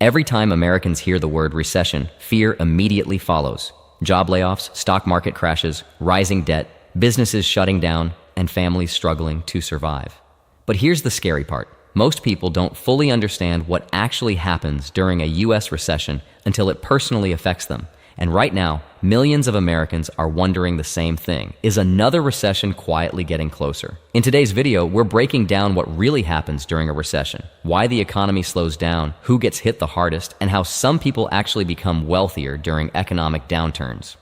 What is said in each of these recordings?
Every time Americans hear the word recession, fear immediately follows. Job layoffs, stock market crashes, rising debt, businesses shutting down, and families struggling to survive. But here's the scary part. Most people don't fully understand what actually happens during a U.S. recession until it personally affects them. And right now, millions of Americans are wondering the same thing. Is another recession quietly getting closer? In today's video, we're breaking down what really happens during a recession, why the economy slows down, who gets hit the hardest, and how some people actually become wealthier during economic downturns.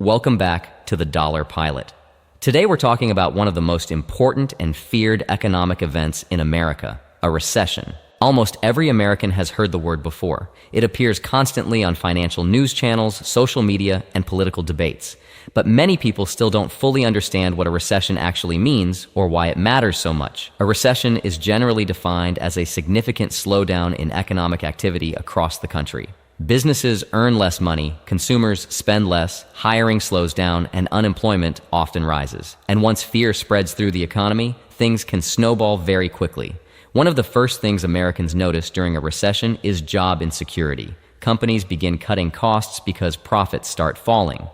Welcome back to the Dollar Pilot. Today we're talking about one of the most important and feared economic events in America, a recession. Almost every American has heard the word before. It appears constantly on financial news channels, social media, and political debates. But many people still don't fully understand what a recession actually means or why it matters so much. A recession is generally defined as a significant slowdown in economic activity across the country. Businesses earn less money, consumers spend less, hiring slows down, and unemployment often rises. And once fear spreads through the economy, things can snowball very quickly. One of the first things Americans notice during a recession is job insecurity. Companies begin cutting costs because profits start falling.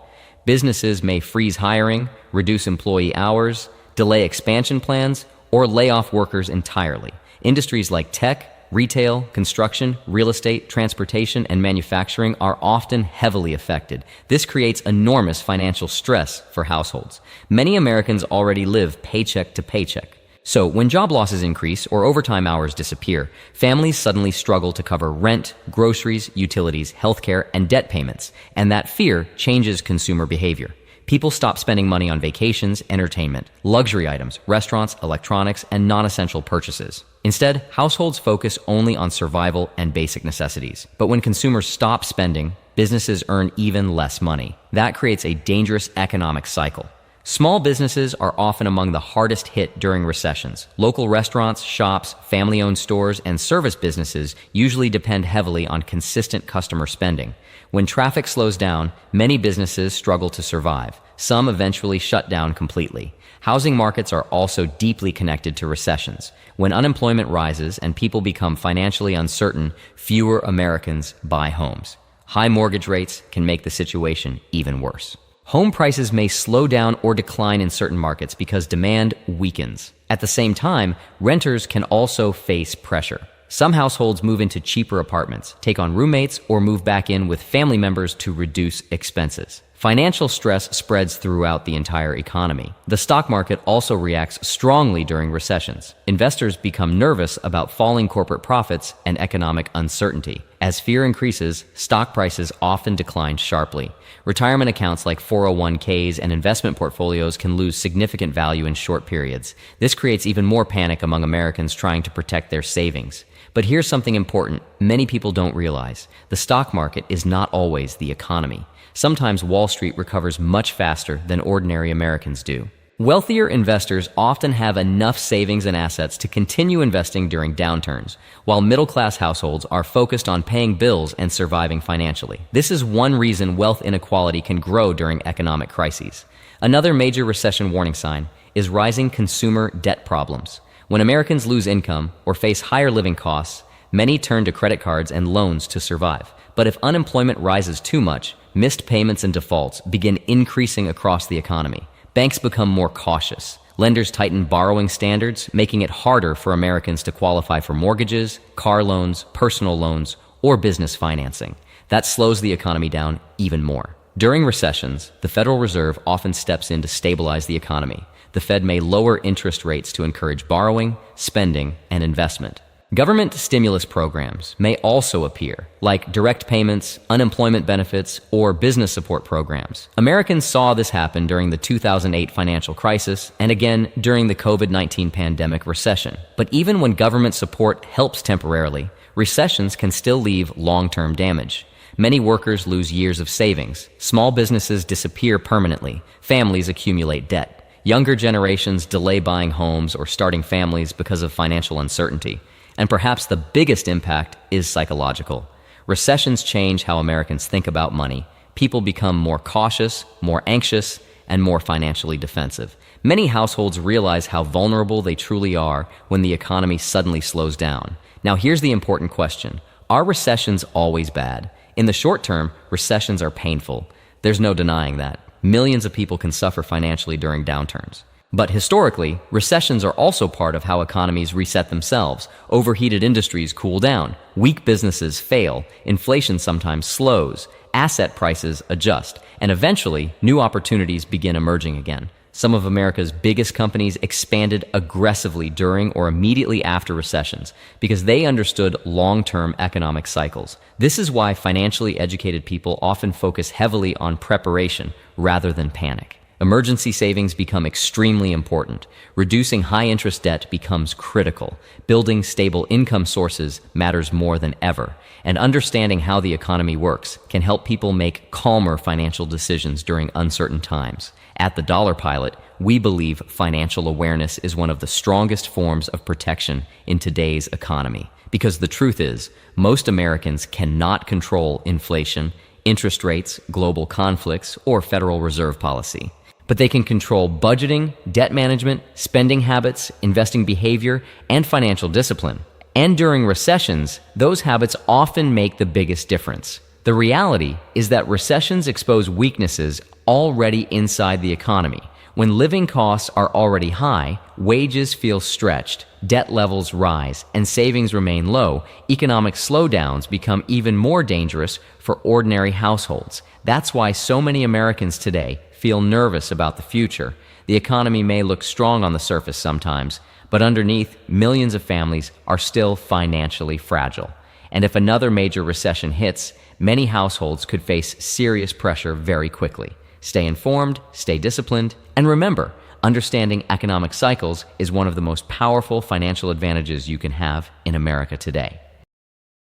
Businesses may freeze hiring, reduce employee hours, delay expansion plans, or lay off workers entirely. Industries like tech, retail, construction, real estate, transportation, and manufacturing are often heavily affected. This creates enormous financial stress for households. Many Americans already live paycheck to paycheck. So when job losses increase or overtime hours disappear, families suddenly struggle to cover rent, groceries, utilities, healthcare, and debt payments. And that fear changes consumer behavior. People stop spending money on vacations, entertainment, luxury items, restaurants, electronics, and non-essential purchases. Instead, households focus only on survival and basic necessities. But when consumers stop spending, businesses earn even less money. That creates a dangerous economic cycle. Small businesses are often among the hardest hit during recessions. Local restaurants, shops, family-owned stores, and service businesses usually depend heavily on consistent customer spending. When traffic slows down, many businesses struggle to survive. Some eventually shut down completely. Housing markets are also deeply connected to recessions. When unemployment rises and people become financially uncertain, fewer Americans buy homes. High mortgage rates can make the situation even worse. Home prices may slow down or decline in certain markets because demand weakens. At the same time, renters can also face pressure. Some households move into cheaper apartments, take on roommates, or move back in with family members to reduce expenses. Financial stress spreads throughout the entire economy. The stock market also reacts strongly during recessions. Investors become nervous about falling corporate profits and economic uncertainty. As fear increases, stock prices often decline sharply. Retirement accounts like 401ks and investment portfolios can lose significant value in short periods. This creates even more panic among Americans trying to protect their savings. But here's something important many people don't realize. The stock market is not always the economy. Sometimes Wall Street recovers much faster than ordinary Americans do. Wealthier investors often have enough savings and assets to continue investing during downturns, while middle-class households are focused on paying bills and surviving financially. This is one reason wealth inequality can grow during economic crises. Another major recession warning sign is rising consumer debt problems. When Americans lose income or face higher living costs, many turn to credit cards and loans to survive. But if unemployment rises too much, missed payments and defaults begin increasing across the economy. Banks become more cautious. Lenders tighten borrowing standards, making it harder for Americans to qualify for mortgages, car loans, personal loans, or business financing. That slows the economy down even more. During recessions, the Federal Reserve often steps in to stabilize the economy. The Fed may lower interest rates to encourage borrowing, spending, and investment. Government stimulus programs may also appear, like direct payments, unemployment benefits, or business support programs. Americans saw this happen during the 2008 financial crisis and again during the COVID-19 pandemic recession. But even when government support helps temporarily, recessions can still leave long-term damage. Many workers lose years of savings. Small businesses disappear permanently. Families accumulate debt. Younger generations delay buying homes or starting families because of financial uncertainty. And perhaps the biggest impact is psychological. Recessions change how Americans think about money. People become more cautious, more anxious, and more financially defensive. Many households realize how vulnerable they truly are when the economy suddenly slows down. Now, here's the important question. Are recessions always bad? In the short term, recessions are painful. There's no denying that. Millions of people can suffer financially during downturns. But historically, recessions are also part of how economies reset themselves. Overheated industries cool down, weak businesses fail, inflation sometimes slows, asset prices adjust, and eventually, new opportunities begin emerging again. Some of America's biggest companies expanded aggressively during or immediately after recessions because they understood long-term economic cycles. This is why financially educated people often focus heavily on preparation rather than panic. Emergency savings become extremely important. Reducing high-interest debt becomes critical. Building stable income sources matters more than ever. And understanding how the economy works can help people make calmer financial decisions during uncertain times. At the Dollar Pilot, we believe financial awareness is one of the strongest forms of protection in today's economy. Because the truth is, most Americans cannot control inflation, interest rates, global conflicts, or Federal Reserve policy. But they can control budgeting, debt management, spending habits, investing behavior, and financial discipline. And during recessions, those habits often make the biggest difference. The reality is that recessions expose weaknesses already inside the economy. When living costs are already high, wages feel stretched, debt levels rise, and savings remain low, economic slowdowns become even more dangerous for ordinary households. That's why so many Americans today feel nervous about the future. The economy may look strong on the surface sometimes, but underneath, millions of families are still financially fragile. And if another major recession hits, many households could face serious pressure very quickly. Stay informed, stay disciplined, and remember, understanding economic cycles is one of the most powerful financial advantages you can have in America today.